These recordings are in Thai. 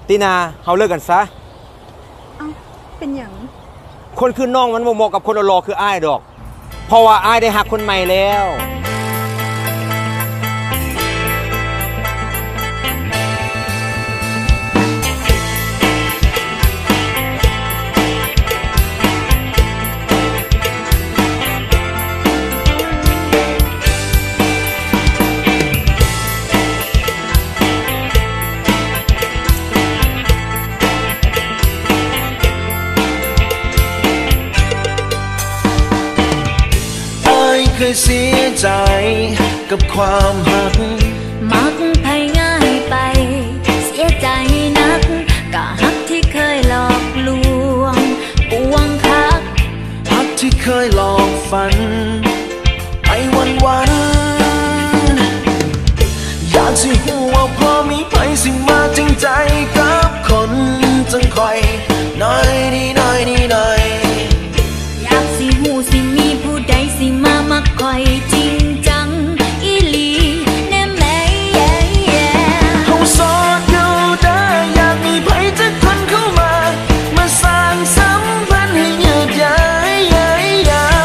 ตีนาเฮาเลิกกันซะเอ้าเป็นอย่างคนคือน้องมันบ่เหมาะกับคนรอๆคืออ้ายดอกเพราะว่าอ้ายได้หักคนใหม่แล้วเคยเสียใจกับความหักมักไผง่ายไปเสียใจนักกะฮักที่เคยหลอกลวงปวงคักหักที่เคยหลอกฝันไปวันอยากสิหูว่าพอมีไผสิมาจริงใจกับคนจังคอยน้อยนี่น้อยนี่น้อยอยากสิหูสิมีผู้ใดสิมามักคอยจริงจังอีหลีแน่แม่เฮาโสดอยู่ได้อยากมีไผสักคนเข้ามาสร้างสัมพันธ์ให้ยืดยา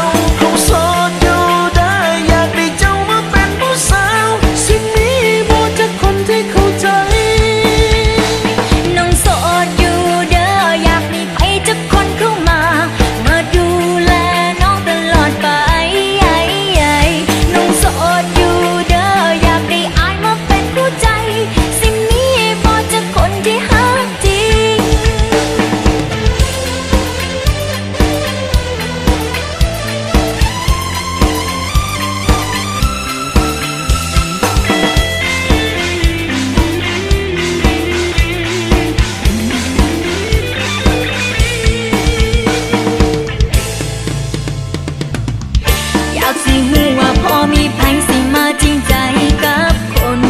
วเฮาโสดอยู่ได้อยากได้เจ้ามาเป็นผู้สาวสิ่งนี้บ่จักคนที่เข้าใจน้องโสดอยู่เด้ออยากมีไผจักคนเข้ามาดูแลน้องตลอดไปน้องโสดอยู่เด้ออยากได้อายมาเป็นคู่ใจสิ่งนี้พอจะคนที่ฮักจริงอยากสิหูว่าพอมีไผสิมาจริงใจกับคน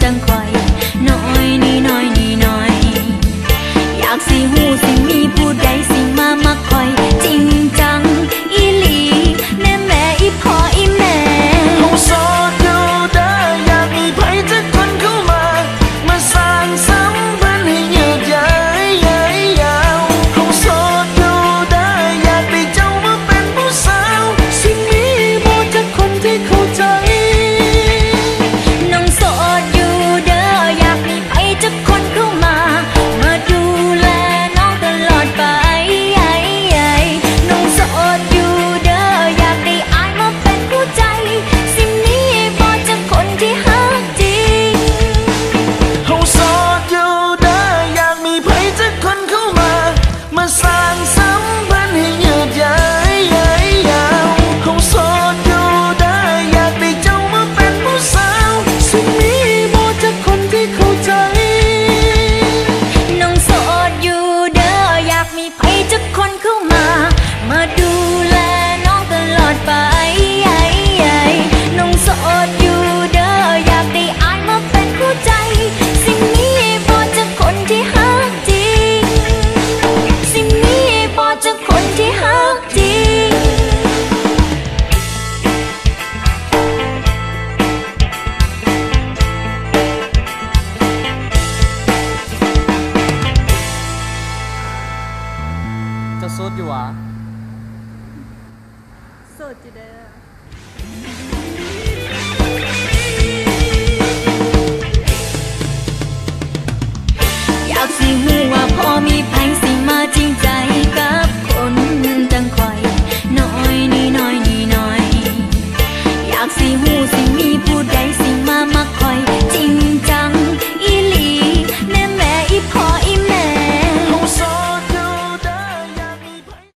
จังคอยน้อยนี่น้อยนี่น้อยอยากสิหูสิมีผู้ใดสิมามักคอยจริงจังอีหลีแน่แม่อีพ่ออีแม่เฮาโสดอยู่ได้อยากมีไผสักคนเข้ามาสร้างสัมพันธ์ให้ยืดยาวเฮาโสดอยู่ได้อยากได้เจ้ามาเป็นผู้สาวสิ่งนี้บ่จักคนที่เข้าใจน้องโสดอยู่เด้ออยากมีไผจักคนเข้ามาดูแลน้องตลอดไปน้องโสดอยู่เด้ออยากได้อายมาเป็นคู่ใจสิ่งนี้พอจะคนที่ฮักจริงเฮาโสดอยู่ได้อยากมีไผสักคนเข้ามาสร้างสัมพันธ์ให้ยืดยาวเฮาโสดอยู่ได้อยากได้เจ้ามาเป็นผู้สาวสิ่งนี้บ่จักคนที่เข้าใจน้องโสดอยู่เด้ออยากมีไผจักคนเข้ามาดูแลน้องตลอดไปน้องโสดอยู่เด้ออยากได้อายมาเป็นคู่ใจสิ่งนี้พอจะคนที่ฮักจริงสิ่งนี้พอจะคนที่ฮักจริงจะโสดอยู่หวะโสดจีเด้อ